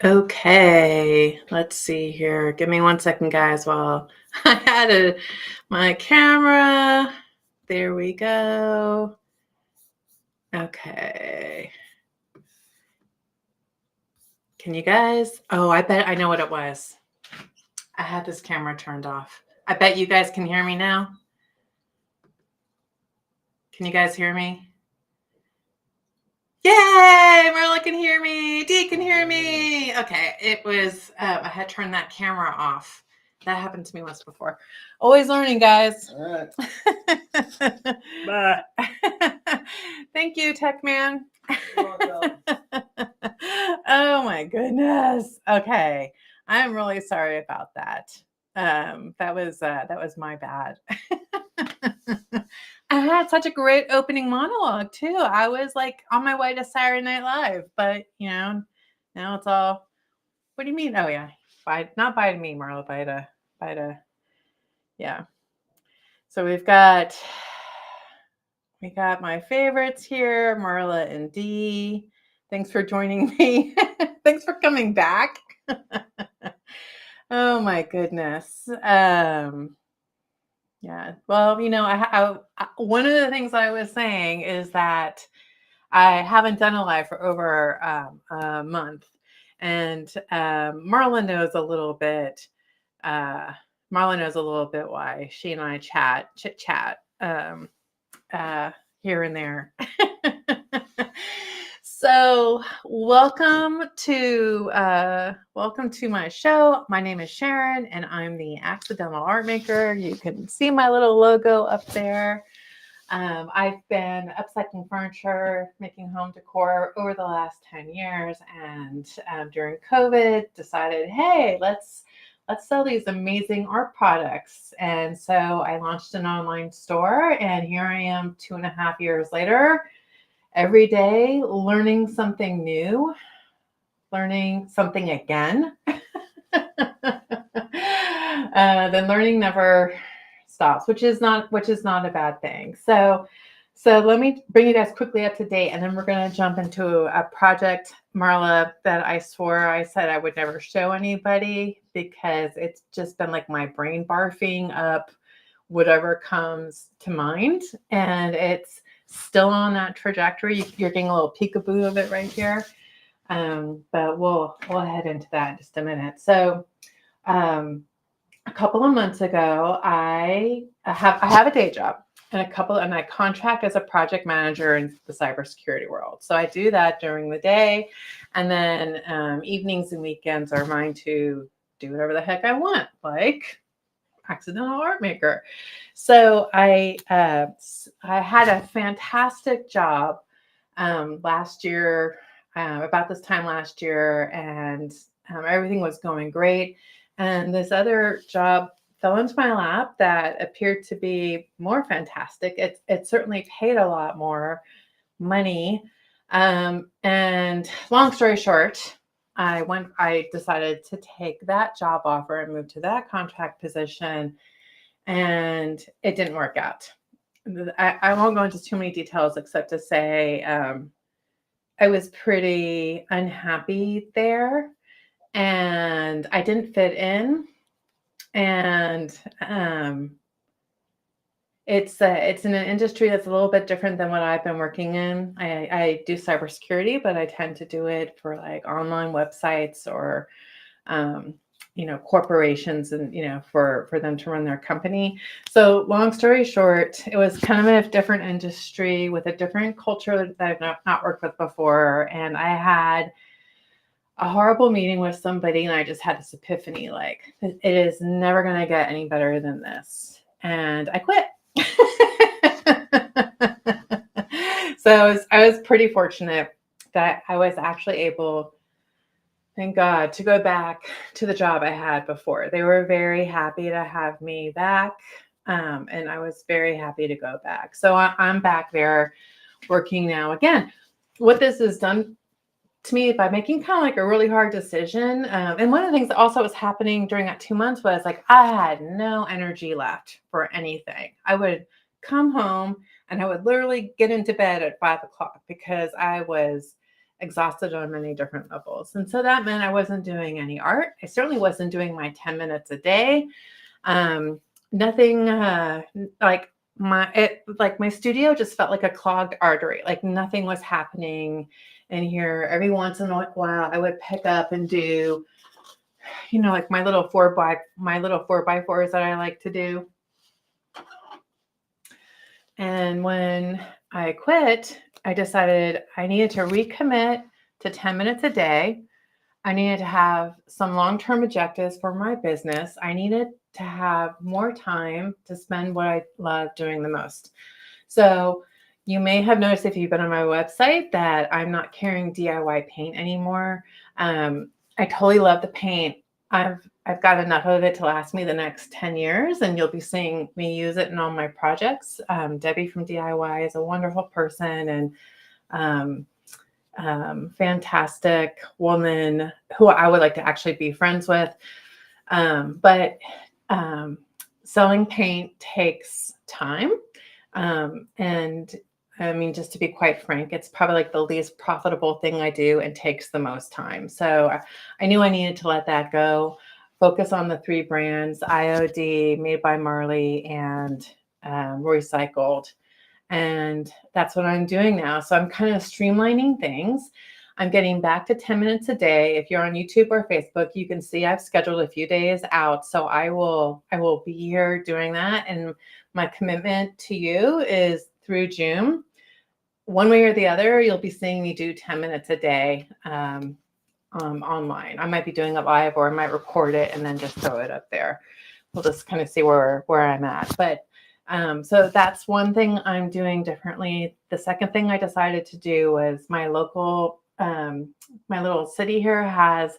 Okay, let's see here. Give me 1 second, guys, while I had my camera. There we go. Okay. Can you guys? Oh, I bet I know what it was. I had this camera turned off. I bet you guys can hear me now. Can you guys hear me? Yay! Marla can hear me. Dee can hear me. Okay, it was, I had turned that camera off. That happened to me once before. Always learning, guys. All right. Bye. Thank you, Tech Man. You're welcome. Oh my goodness. Okay, I'm really sorry about that. That was my bad. I had such a great opening monologue too. I was like on my way to Saturday Night Live, but now it's all. What do you mean? Oh yeah, not bye to me, Marla. Bye to. Yeah. So we got my favorites here, Marla and Dee. Thanks for joining me. Thanks for coming back. Oh my goodness. Yeah. Well, one of the things I was saying is that I haven't done a live for over a month, and Marla knows a little bit. Marla knows a little bit why she and I chit chat here and there. So welcome to my show. My name is Sharon, and I'm the Accidental Art Maker. You can see my little logo up there. I've been upcycling furniture, making home decor over the last 10 years, and during COVID, decided, hey, let's sell these amazing art products. And so I launched an online store, and here I am 2.5 years later, every day learning something new, learning something again. Then learning never stops, which is not a bad thing. So let me bring you guys quickly up to date, and then we're going to jump into a project, Marla, that I swore I said I would never show anybody because it's just been like my brain barfing up whatever comes to mind, and it's still on that trajectory. You're getting a little peekaboo of it right here, but we'll head into that in just a minute. So a couple of months ago, I have a day job and I contract as a project manager in the cybersecurity world. So I do that during the day, and then evenings and weekends are mine to do whatever the heck I want, like Accidental Art Maker. So I had a fantastic job last year, about this time last year, and everything was going great. And this other job fell into my lap that appeared to be more fantastic. It certainly paid a lot more money. And long story short, I decided to take that job offer and move to that contract position, and it didn't work out. I won't go into too many details except to say I was pretty unhappy there, and I didn't fit in. And it's in an industry that's a little bit different than what I've been working in. I do cybersecurity, but I tend to do it for like online websites or corporations, and for them to run their company. So long story short, it was kind of a different industry with a different culture that I've not worked with before. And I had a horrible meeting with somebody, and I just had this epiphany, like, it is never going to get any better than this. And I quit. So I was pretty fortunate that I was actually able, thank God, to go back to the job I had before. They were very happy to have me back, and I was very happy to go back. So I'm back there working now again. What this has done to me by making kind of like a really hard decision. And one of the things that also was happening during that 2 months was like I had no energy left for anything. I would come home and I would literally get into bed at 5 o'clock because I was exhausted on many different levels. And so that meant I wasn't doing any art. I certainly wasn't doing my 10 minutes a day. Nothing like my studio just felt like a clogged artery. Like nothing was happening in here. Every once in a while I would pick up and do, like my little 4x4s that I like to do. And when I quit, I decided I needed to recommit to 10 minutes a day. I needed to have some long-term objectives for my business. I needed to have more time to spend what I love doing the most. So you may have noticed if you've been on my website that I'm not carrying DIY paint anymore. I totally love the paint. I've got enough of it to last me the next 10 years, and you'll be seeing me use it in all my projects. Debbie from DIY is a wonderful person and fantastic woman who I would like to actually be friends with. But selling paint takes time. And I mean, just to be quite frank, it's probably like the least profitable thing I do and takes the most time. So I knew I needed to let that go, focus on the 3 brands, IOD, Made by Marley, and Recycled. And that's what I'm doing now. So I'm kind of streamlining things. I'm getting back to 10 minutes a day. If you're on YouTube or Facebook, you can see I've scheduled a few days out. So I will be here doing that. And my commitment to you is through June. One way or the other, you'll be seeing me do 10 minutes a day online. I might be doing it live, or I might record it and then just throw it up there. We'll just kind of see where I'm at. But so that's one thing I'm doing differently. The second thing I decided to do was my local, my little city here has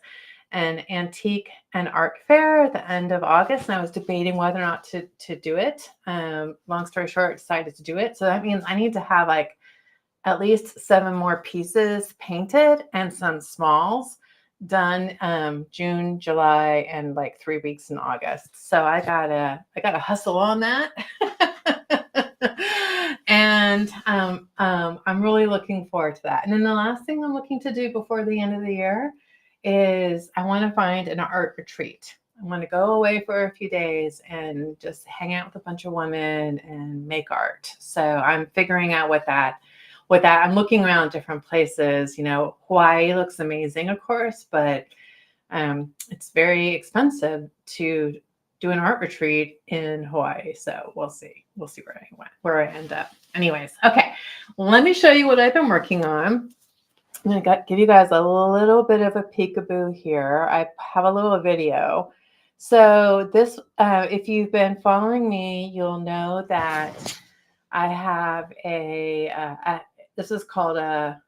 an antique and art fair at the end of August. And I was debating whether or not to do it. Long story short, decided to do it. So that means I need to have like at least 7 more pieces painted and some smalls done June, July, and like 3 weeks in August. So I gotta hustle on that. And I'm really looking forward to that. And then the last thing I'm looking to do before the end of the year is I want to find an art retreat. I want to go away for a few days and just hang out with a bunch of women and make art. So I'm figuring out what that I'm looking around different places. Hawaii looks amazing, of course, but it's very expensive to do an art retreat in Hawaii. So we'll see where I end up. Anyways, okay, let me show you what I've been working on. I'm going to give you guys a little bit of a peekaboo here. I have a little video. So this, if you've been following me, you'll know that I have this is called a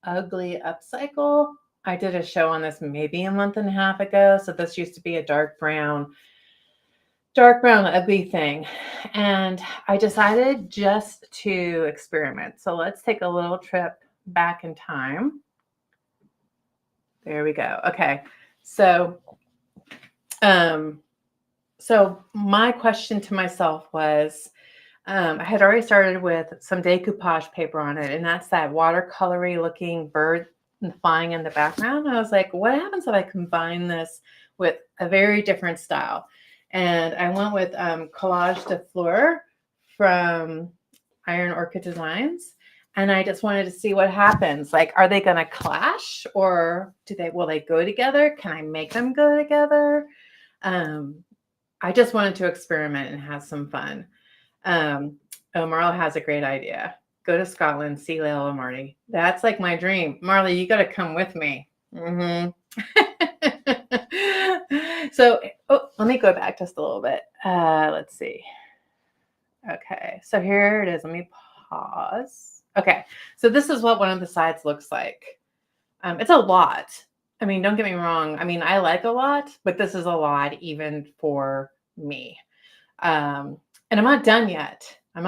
ugly upcycle. I did a show on this maybe a month and a half ago. So this used to be a dark brown ugly thing. And I decided just to experiment. So let's take a little trip back in time. There we go. Okay. So, so my question to myself was, I had already started with some decoupage paper on it, and that's that watercolory looking bird flying in the background. I was like, what happens if I combine this with a very different style? And I went with Collage de Fleur from Iron Orchid Designs. And I just wanted to see what happens. Like, are they going to clash, or will they go together? Can I make them go together? I just wanted to experiment and have some fun. Marla has a great idea. Go to Scotland, see Layla and Marty. That's like my dream. Marley, you got to come with me. Mm-hmm. So, let me go back just a little bit. Let's see. Okay, so here it is. Let me pause. Okay, so this is what one of the sides looks like. It's a lot. I mean, don't get me wrong. I mean, I like a lot, but this is a lot even for me. And I'm not done yet. I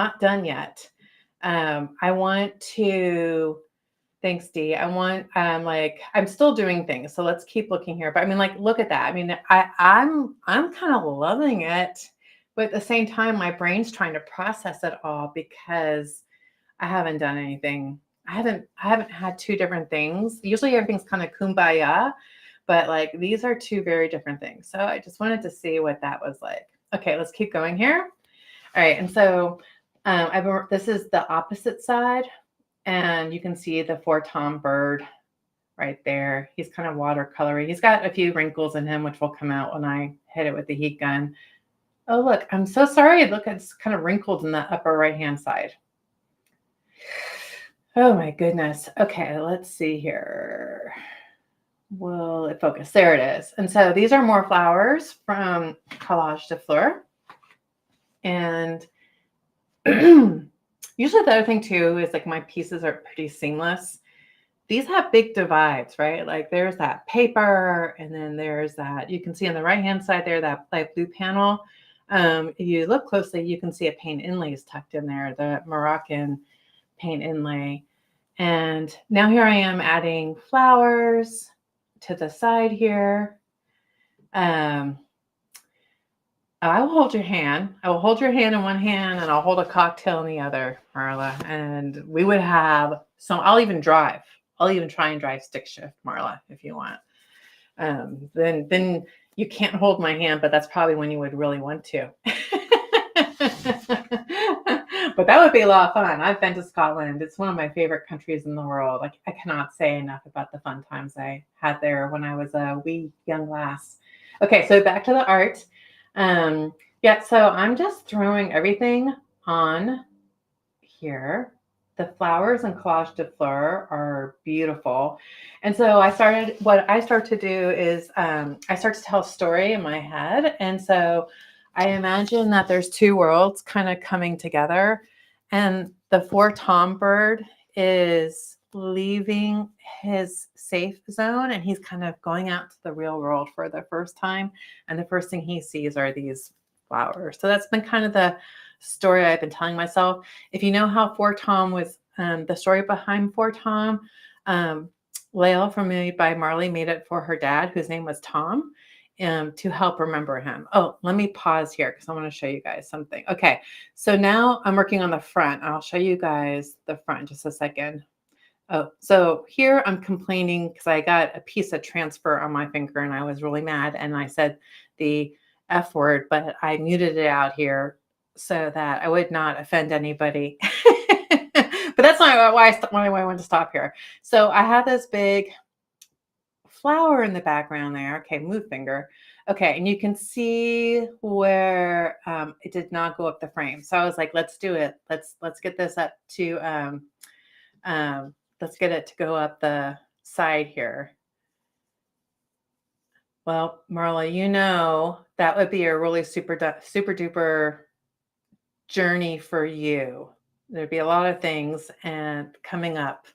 want to, thanks, Dee. I'm still doing things. So let's keep looking here. But I mean, like, look at that. I mean, I'm kind of loving it, but at the same time, my brain's trying to process it all because I haven't done anything I haven't had two different things. Usually everything's kind of kumbaya, but like these are two very different things. So I just wanted to see what that was like. Okay, let's keep going here. All right, and so this is the opposite side, and you can see the four-tom bird right there. He's kind of watercolory. He's got a few wrinkles in him, which will come out when I hit it with the heat gun. Oh, look, I'm so sorry. Look, it's kind of wrinkled in the upper right-hand side. Oh my goodness. Okay, let's see here. Will it focus? There it is. And so these are more flowers from Collage de Fleur. And usually the other thing too is like my pieces are pretty seamless. These have big divides, right? Like there's that paper, and then there's that, you can see on the right-hand side there, that light blue panel. If you look closely, you can see a paint inlay is tucked in there, the Moroccan paint inlay. And now here I am adding flowers to the side here. I will hold your hand. I will hold your hand in one hand, and I'll hold a cocktail in the other, Marla. And we would have some, I'll even drive. I'll even try and drive stick shift, Marla, if you want. Then you can't hold my hand, but that's probably when you would really want to. But that would be a lot of fun. I've been to Scotland. It's one of my favorite countries in the world. I cannot say enough about the fun times I had there when I was a wee young lass. Okay, so back to the art. Yeah, so I'm just throwing everything on here. The flowers in Collage de Fleur are beautiful. And so what I start to do is I start to tell a story in my head. And so I imagine that there's two worlds kind of coming together. And the four-tom bird is leaving his safe zone, and he's kind of going out to the real world for the first time. And the first thing he sees are these flowers. So that's been kind of the story I've been telling myself. If you know how four-tom was, the story behind four-tom, Lael from Made by Marley made it for her dad, whose name was Tom, to help remember him. Oh, let me pause here because I want to show you guys something. Okay, so now I'm working on the front. I'll show you guys the front in just a second. Oh, so here I'm complaining because I got a piece of transfer on my finger and I was really mad, and I said the F word, but I muted it out here so that I would not offend anybody. But that's not why I wanted to stop here. So I have this big flower in the background there. Okay, move finger. Okay, and you can see where it did not go up the frame. So I was like, let's do it. Let's get this up to let's get it to go up the side here. Well, Marla, you know that would be a really super duper journey for you. There'd be a lot of things and coming up.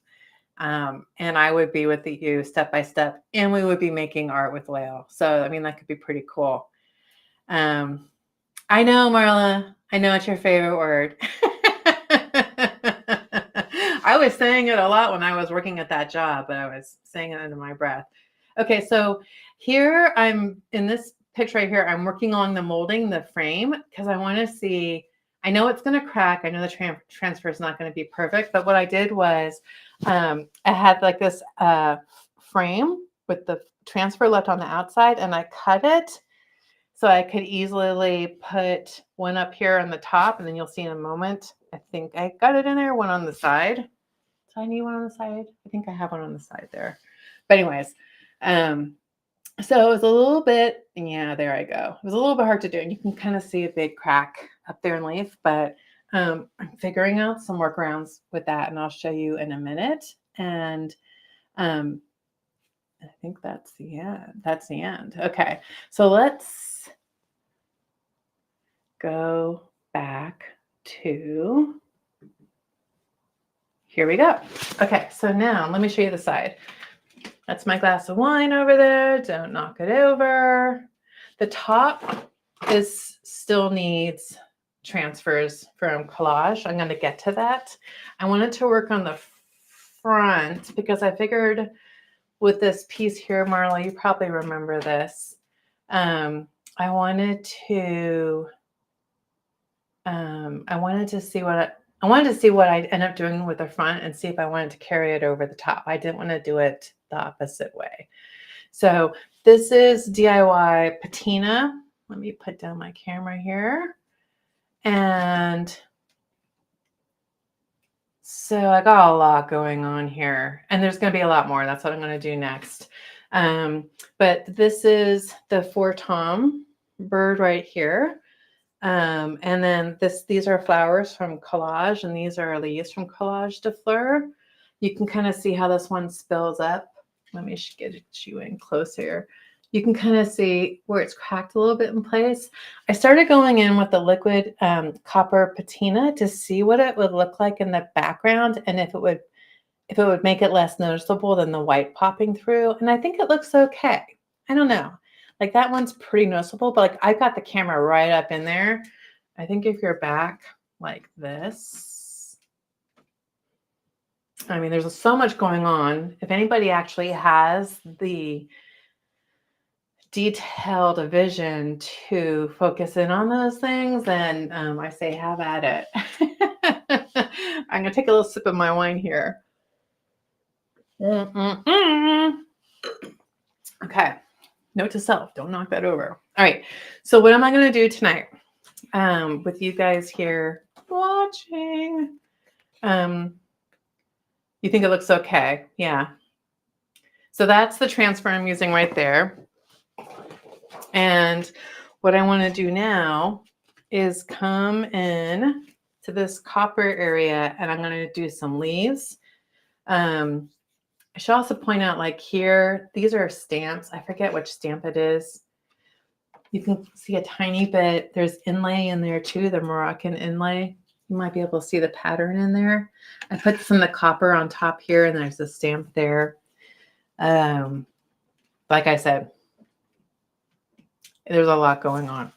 And I would be with you step by step, and we would be making art with Lael. So, I mean, that could be pretty cool. I know, Marla, I know it's your favorite word. I was saying it a lot when I was working at that job, but I was saying it under my breath. Okay, so here I'm in this picture right here. I'm working on the molding, the frame, because I want to see. I know it's going to crack. I know the transfer is not going to be perfect, but what I did was I had like this frame with the transfer left on the outside, and I cut it so I could easily put one up here on the top, and then you'll see in a moment. I think I got it in there, one on the side. Do I need one on the side? I think I have one on the side there. But anyways, so it was a little bit, yeah, there I go. It was a little bit hard to do, and you can kind of see a big crack up there in leaf, but I'm figuring out some workarounds with that, and I'll show you in a minute. And I think that's the end. That's the end. Okay, so let's go back to, here we go. Okay, so now let me show you the side. That's my glass of wine over there. Don't knock it over. The top still needs transfers from collage. I'm going to get to that. I wanted to work on the front because I figured with this piece here, Marla, you probably remember this. I wanted to see what I wanted to see what I'd end up doing with the front and see if I wanted to carry it over the top. I didn't want to do it the opposite way. So this is DIY patina. Let me put down my camera here. And so I got a lot going on here, and there's going to be a lot more. That's what I'm going to do next. But this is the Four Tom bird right here. And then these are flowers from Collage, and these are leaves from Collage de Fleur. You can kind of see how this one spills up. Let me get you in closer. You can kind of see where it's cracked a little bit in place. I started going in with the liquid copper patina to see what it would look like in the background and if it would make it less noticeable than the white popping through. And I think it looks okay. I don't know. Like that one's pretty noticeable, but like I got the camera right up in there. I think if you're back like this, I mean, there's so much going on. If anybody actually has the detailed vision to focus in on those things, then I say have at it. I'm going to take a little sip of my wine here. Okay. Note to self, don't knock that over. All right. So what am I going to do tonight with you guys here watching? You think it looks okay? Yeah. So that's the transfer I'm using right there. And what I want to do now is come in to this copper area, and I'm going to do some leaves. I should also point out, like here, these are stamps. I forget which stamp it is. You can see a tiny bit. There's inlay in there too, the Moroccan inlay. You might be able to see the pattern in there. I put some of the copper on top here, and there's a stamp there. Like I said, there's a lot going on.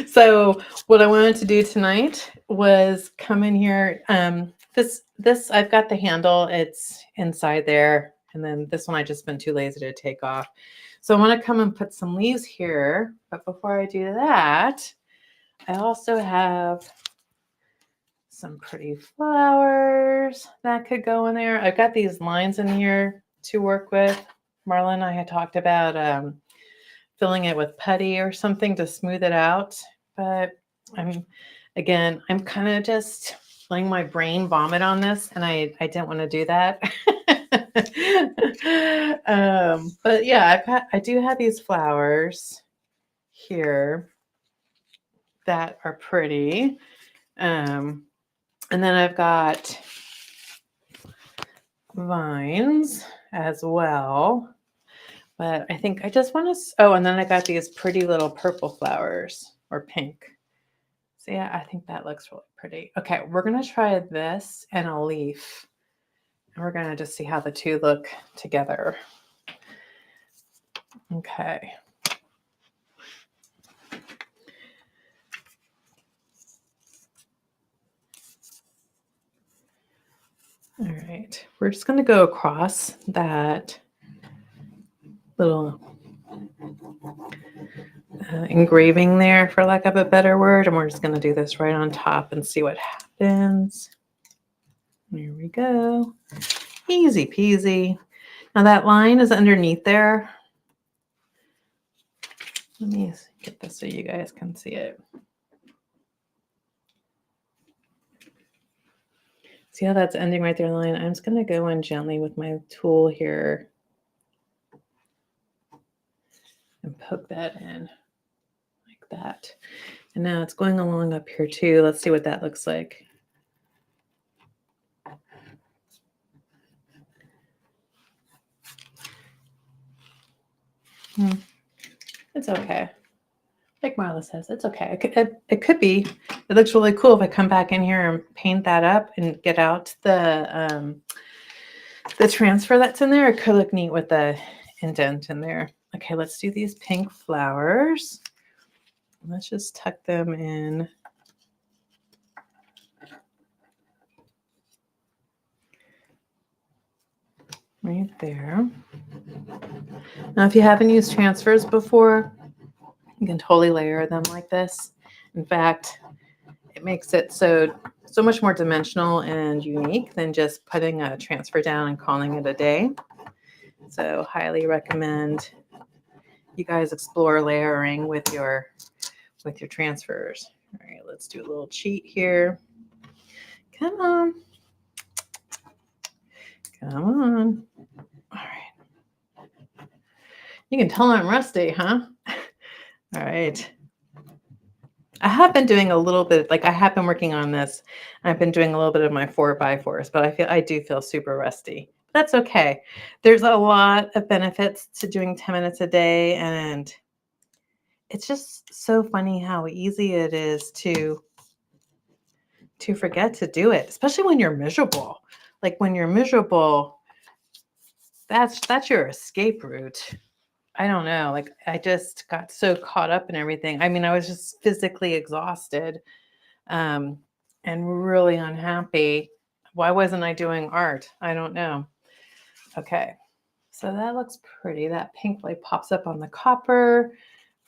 So what I wanted to do tonight was come in here. This I've got the handle. It's inside there. And then this one I just been too lazy to take off. So I want to come and put some leaves here. But before I do that, I also have some pretty flowers that could go in there. I've got these lines in here to work with. Marla and I had talked about filling it with putty or something to smooth it out. But I'm kind of just letting my brain vomit on this, and I didn't want to do that. But yeah, I do have these flowers here that are pretty. And then I've got vines as well. But I think I just want to, oh, and then I got these pretty little purple flowers or pink. So yeah, I think that looks really pretty. Okay, we're going to try this and a leaf. And we're going to just see how the two look together. Okay. All right, we're just going to go across that little engraving there, for lack of a better word, and we're just going to do this right on top and see what happens. There we go. Easy peasy. Now that line is underneath there. Let me get this so you guys can see it. See how that's ending right there in the line? I'm just going to go in gently with my tool here and poke that in like that. And now it's going along up here too. Let's see what that looks like. It's okay. Like Marla says, it's okay. It could be. It looks really cool if I come back in here and paint that up and get out the transfer that's in there. It could look neat with the indent in there. Okay, let's do these pink flowers. Let's just tuck them in. Right there. Now, if you haven't used transfers before, you can totally layer them like this. In fact, it makes it so so much more dimensional and unique than just putting a transfer down and calling it a day. So highly recommend you guys explore layering with your transfers. All right, let's do a little cheat here. Come on. Come on. All right. You can tell I'm rusty, huh? All right. I have been doing a little bit, like I have been working on this. I've been doing a little bit of my 4x4s, but I do feel super rusty. That's okay. There's a lot of benefits to doing 10 minutes a day, and it's just so funny how easy it is to forget to do it, especially when you're miserable. Like when you're miserable, that's your escape route. I don't know. Like I just got so caught up in everything. I mean, I was just physically exhausted, and really unhappy. Why wasn't I doing art? I don't know. Okay. So that looks pretty. That pink light pops up on the copper.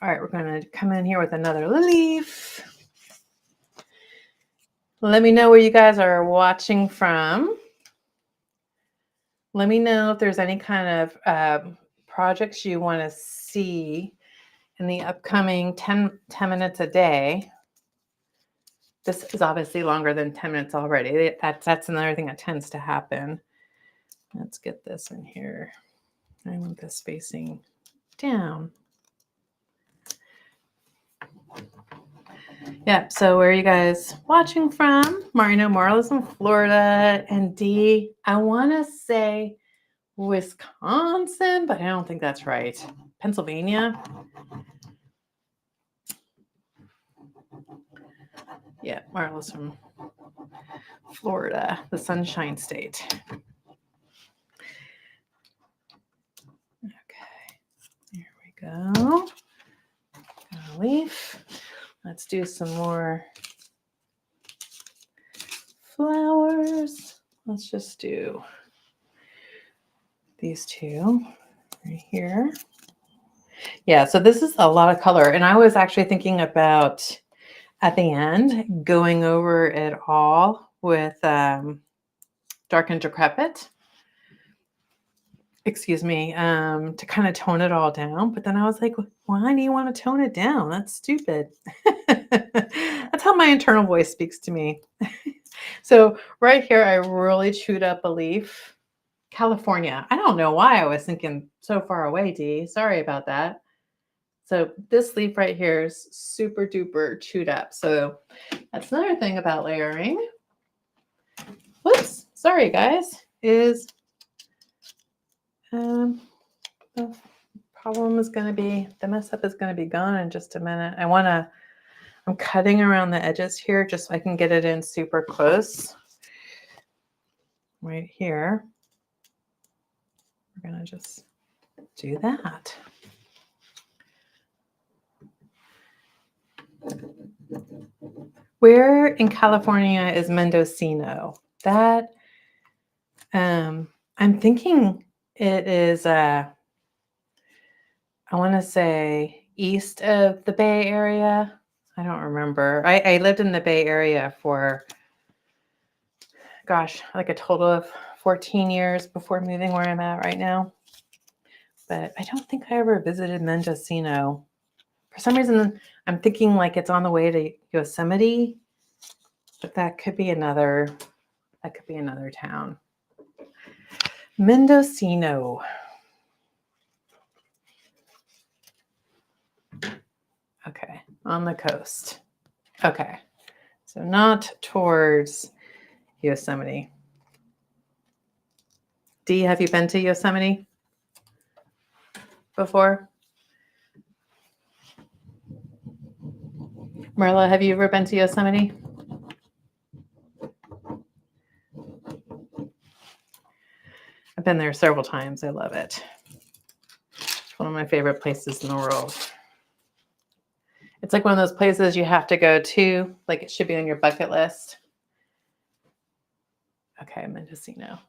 All right, we're going to come in here with another leaf. Let me know where you guys are watching from. Let me know if there's any kind of projects you want to see in the upcoming 10 minutes a day. This is obviously longer than 10 minutes already. That's another thing that tends to happen. Let's get this in here. I want this facing down. Yeah, so where are you guys watching from? Marino Marla's in Florida, and Dee, I want to say Wisconsin, but I don't think that's right. Pennsylvania. Yeah, Marla's from Florida, the Sunshine State. Okay, here we go. Got a leaf. Let's do some more flowers. Let's just do these two right here. Yeah, so this is a lot of color. And I was actually thinking about, at the end, going over it all with Dark and Decrepit. Excuse me, to kind of tone it all down. But then I was like, why do you want to tone it down? That's stupid. That's how my internal voice speaks to me. So right here, I really chewed up a leaf. California. I don't know why I was thinking so far away, Dee. Sorry about that. So this leaf right here is super duper chewed up. So that's another thing about layering. Whoops, sorry guys, is the problem is going to be, the mess up is going to be gone in just a minute. I'm cutting around the edges here just so I can get it in super close. Right here. We're going to just do that. Where in California is Mendocino? That, I'm thinking it is, I want to say east of the Bay Area. I don't remember. I lived in the Bay Area for, gosh, like a total of 14 years before moving where I'm at right now. But I don't think I ever visited Mendocino. For some reason, I'm thinking like it's on the way to Yosemite, but that could be another town. Mendocino. Okay, on the coast. Okay, so not towards Yosemite. Dee, have you been to Yosemite before? Marla, have you ever been to Yosemite? I've been there several times. I love it. It's one of my favorite places in the world. It's like one of those places you have to go to, like it should be on your bucket list. Okay, Mendocino.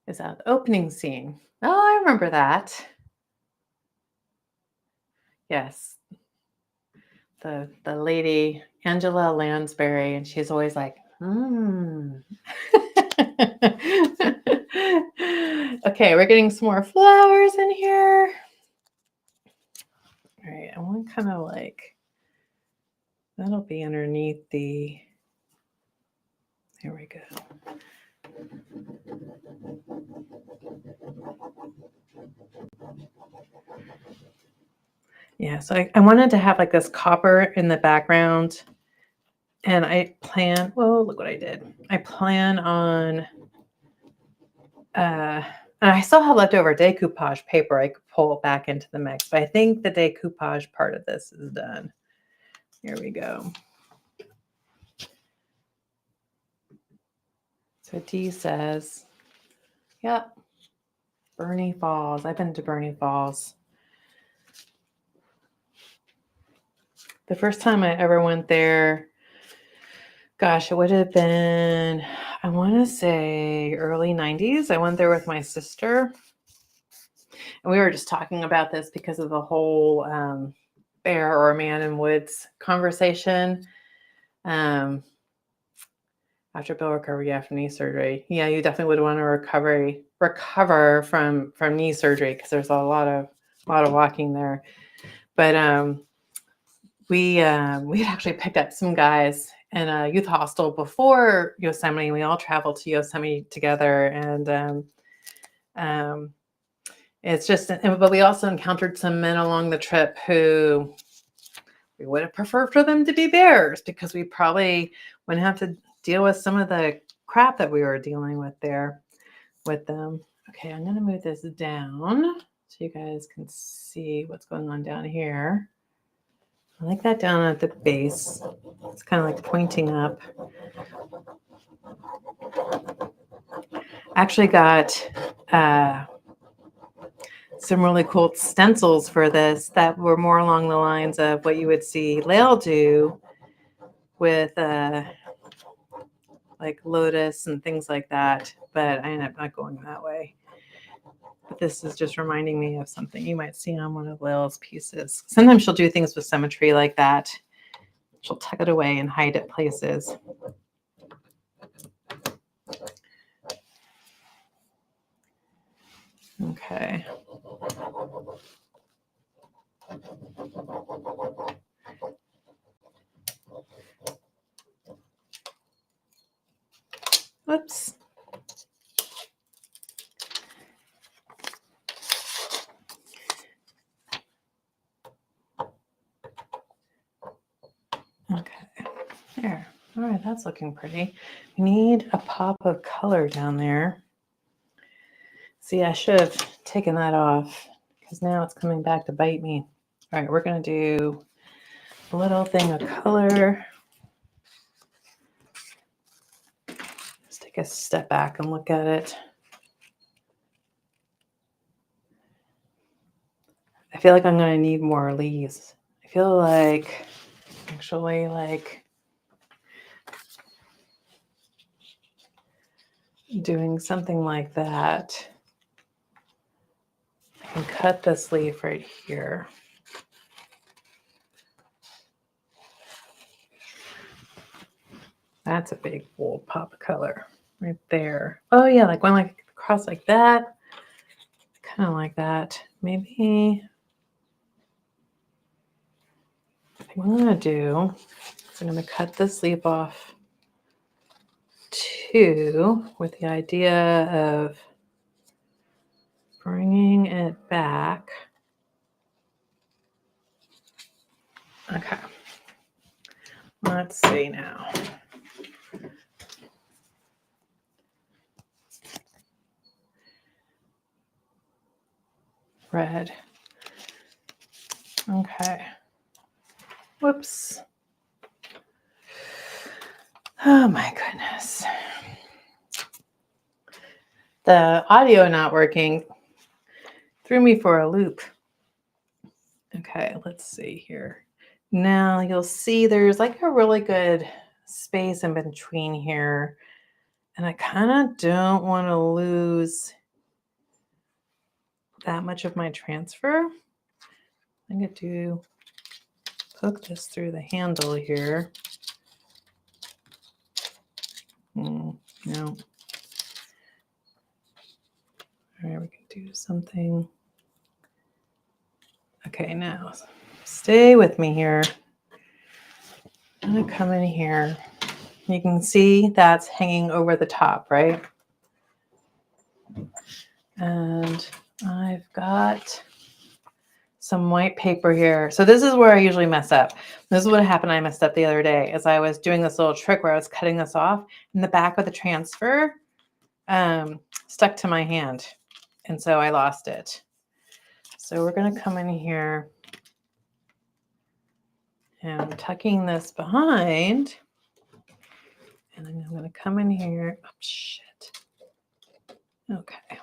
Is that the opening scene? Oh, I remember that. Yes. The lady, Angela Lansbury, and she's always like, Mm. Okay, we're getting some more flowers in here. All right, I want kind of like, that'll be underneath the, there we go. Yeah, so I wanted to have like this copper in the background. And I plan, whoa, look what I did. I plan on, and I still have leftover decoupage paper I could pull back into the mix, but I think the decoupage part of this is done. Here we go. So D says, yep, Bernie Falls. I've been to Bernie Falls. The first time I ever went there, gosh, it would have been, I want to say early 90s. I went there with my sister. And we were just talking about this because of the whole bear or man in woods conversation. After Bill recovered, from knee surgery. Yeah, you definitely would want to recover from knee surgery because there's a lot of walking there. But we had actually picked up some guys in a youth hostel before Yosemite. We all traveled to Yosemite together, and it's just, but we also encountered some men along the trip who we would have preferred for them to be bears because we probably wouldn't have to deal with some of the crap that we were dealing with there with them. Okay, I'm going to move this down so you guys can see what's going on down here. I like that down at the base. It's kind of like pointing up. Actually got some really cool stencils for this that were more along the lines of what you would see Lael do with like lotus and things like that, but I ended up not going that way. But this is just reminding me of something you might see on one of Lael's pieces. Sometimes she'll do things with symmetry like that. She'll tuck it away and hide it places. Okay. Whoops. Okay, there. All right, that's looking pretty. We need a pop of color down there. See, I should have taken that off because now it's coming back to bite me. All right, we're going to do a little thing of color. Let's take a step back and look at it. I feel like I'm going to need more leaves. I feel like actually like doing something like that. I can cut this leaf right here. That's a big bold pop of color right there. Oh yeah, like one like across like that. Kind of like that. Maybe what I'm gonna do is I'm gonna cut this leaf off too, with the idea of bringing it back. Okay. Let's see now. Red. Okay. Whoops. Oh my goodness. The audio not working threw me for a loop. Okay, let's see here. Now you'll see there's like a really good space in between here. And I kind of don't want to lose that much of my transfer. I'm going to poke this through the handle here. No. All right, we can do something. Okay, now stay with me here. I'm gonna come in here. You can see that's hanging over the top, right? And I've got some white paper here. So this is where I usually mess up. This is what happened. I messed up the other day as I was doing this little trick where I was cutting this off, and the back of the transfer stuck to my hand. And so I lost it. So we're going to come in here and I'm tucking this behind. And then I'm going to come in here. Oh, shit. Okay.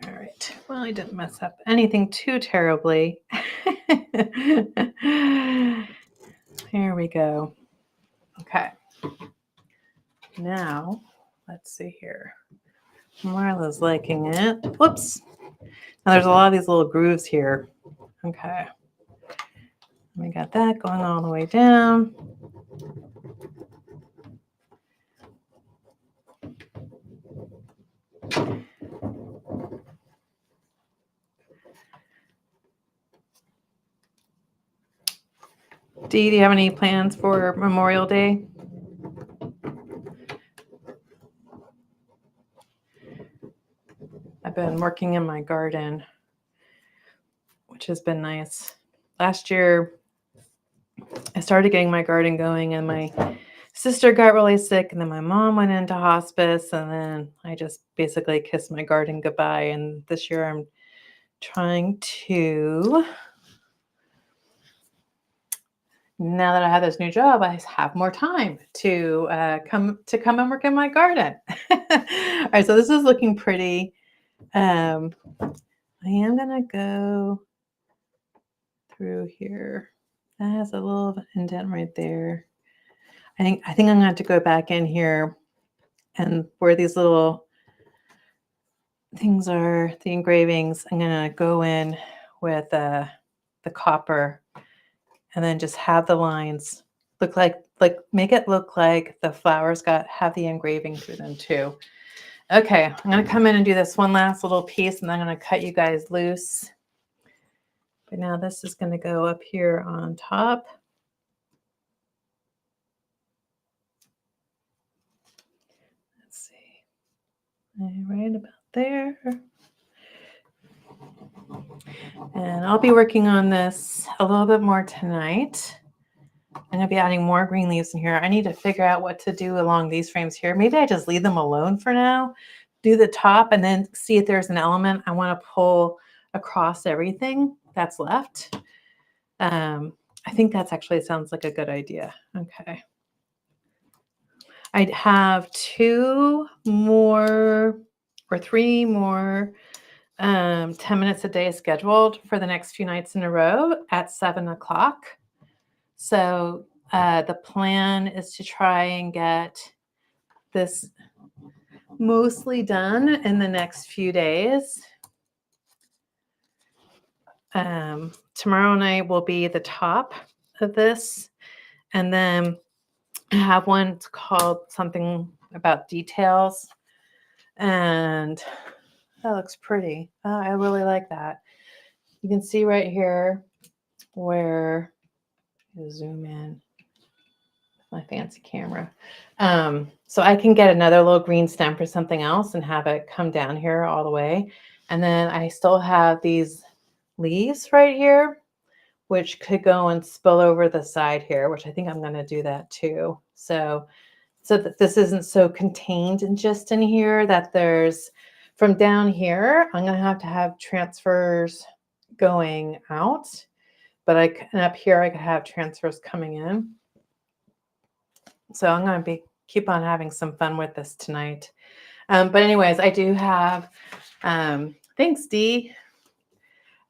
All right. Well, I didn't mess up anything too terribly. Here we go. Okay. Now, let's see here. Marla's liking it. Whoops. Now there's a lot of these little grooves here. Okay. We got that going all the way down. Dee, do you have any plans for Memorial Day? I've been working in my garden, which has been nice. Last year, I started getting my garden going and my sister got really sick and then my mom went into hospice and then I just basically kissed my garden goodbye. And this year I'm trying to, now that I have this new job, I have more time to come and work in my garden. All right, so this is looking pretty. I am gonna go through here. That has a little indent right there. I think I'm gonna have to go back in here and where these little things are, the engravings, I'm gonna go in with the copper and then just have the lines look like make it look like the flowers have the engraving through them too. Okay, I'm gonna come in and do this one last little piece and I'm gonna cut you guys loose. But now this is gonna go up here on top. Let's see, right about there. And I'll be working on this a little bit more tonight. I'm going to be adding more green leaves in here. I need to figure out what to do along these frames here. Maybe I just leave them alone for now, do the top, and then see if there's an element I want to pull across everything that's left. I think that's actually sounds like a good idea. Okay. I'd have 2 more or 3 more 10 minutes a day scheduled for the next few nights in a row at 7 o'clock. So the plan is to try and get this mostly done in the next few days. Tomorrow night will be the top of this. And then I have one called something about details. And that looks pretty. I really like that. You can see right here where, zoom in with my fancy camera. So I can get another little green stem for something else and have it come down here all the way. And then I still have these leaves right here, which could go and spill over the side here, which I think I'm going to do that too. So that this isn't so contained and just in here that there's from down here, I'm going to have transfers going out, but and up here I could have transfers coming in. So I'm going to keep on having some fun with this tonight. But anyways, I do have, thanks Dee.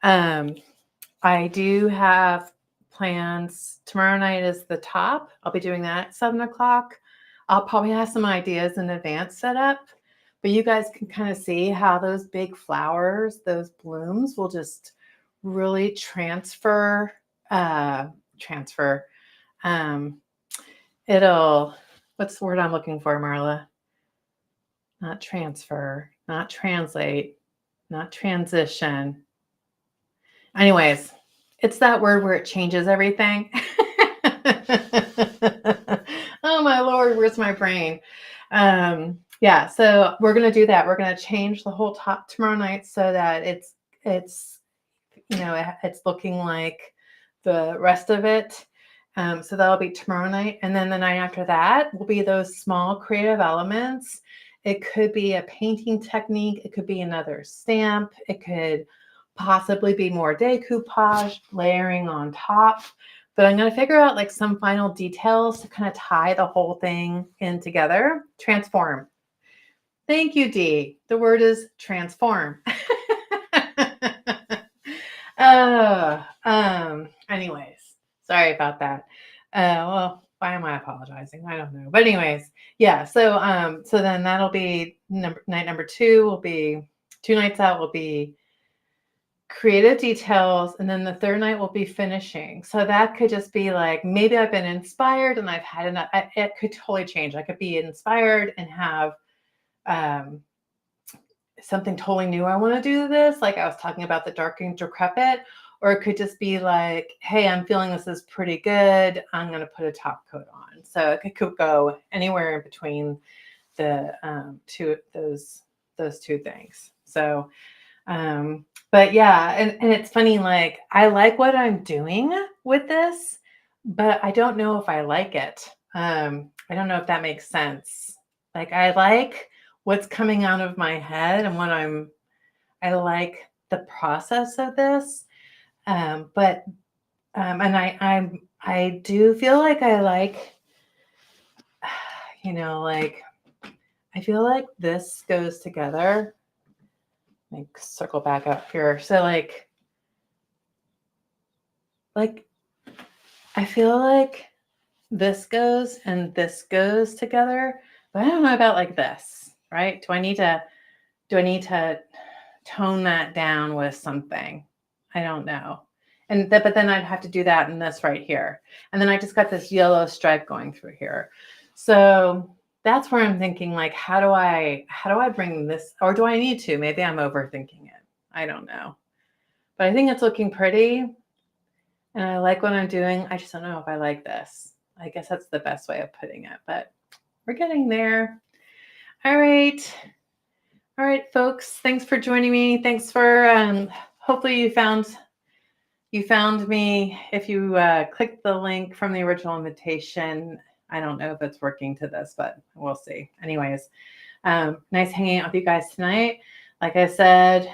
I do have plans. Tomorrow night is the top. I'll be doing that at 7 o'clock. I'll probably have some ideas in advance set up, but you guys can kind of see how those big flowers, those blooms will just really transfer. It'll What's the word I'm looking for, Marla? Not transfer, not translate, not transition. Anyways, it's that word where it changes everything. Oh my Lord, where's my brain? Yeah, so we're gonna do that. We're gonna change the whole top tomorrow night so that it's it's looking like the rest of it. So that'll be tomorrow night, and then the night after that will be those small creative elements. It could be a painting technique. It could be another stamp. It could possibly be more decoupage, layering on top. But I'm going to figure out like some final details to kind of tie the whole thing in together. Transform. Thank you, Dee. The word is transform. Anyways, sorry about that. Well, why am I apologizing? I don't know. But anyways, yeah. So then that'll be night number 2 will be 2 nights out will be creative details, and then the third night will be finishing. So that could just be like, maybe I've been inspired and I've had enough. It could totally change. I could be inspired and have something totally new. I want to do this. Like I was talking about the dark and decrepit, or it could just be like, hey, I'm feeling this is pretty good. I'm going to put a top coat on. So it could go anywhere in between the those two things. So, but yeah, and it's funny, like I like what I'm doing with this, but I don't know if I like it. I don't know if that makes sense. Like I like what's coming out of my head and I like the process of this. But and I do feel like I like, like I feel like this goes together. Like circle back up here. So like I feel like this goes and this goes together, but I don't know about like this, right? Do I need to tone that down with something? I don't know. But then I'd have to do that in this right here. And then I just got this yellow stripe going through here. So that's where I'm thinking, like, how do I bring this, or do I need to? Maybe I'm overthinking it. I don't know. But I think it's looking pretty. And I like what I'm doing. I just don't know if I like this. I guess that's the best way of putting it, but we're getting there. All right. All right, folks. Thanks for joining me. Thanks for, hopefully you found me. If you clicked the link from the original invitation, I don't know if it's working to this, but we'll see. Anyways, nice hanging out with you guys tonight. Like I said,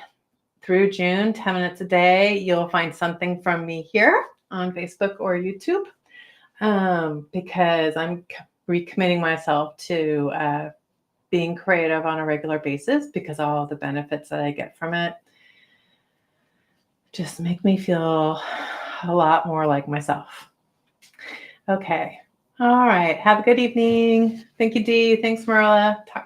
through June, 10 minutes a day, you'll find something from me here on Facebook or YouTube, because I'm recommitting myself to being creative on a regular basis, because all the benefits that I get from it just make me feel a lot more like myself. Okay. All right. Have a good evening. Thank you, Dee. Thanks, Marla. Talk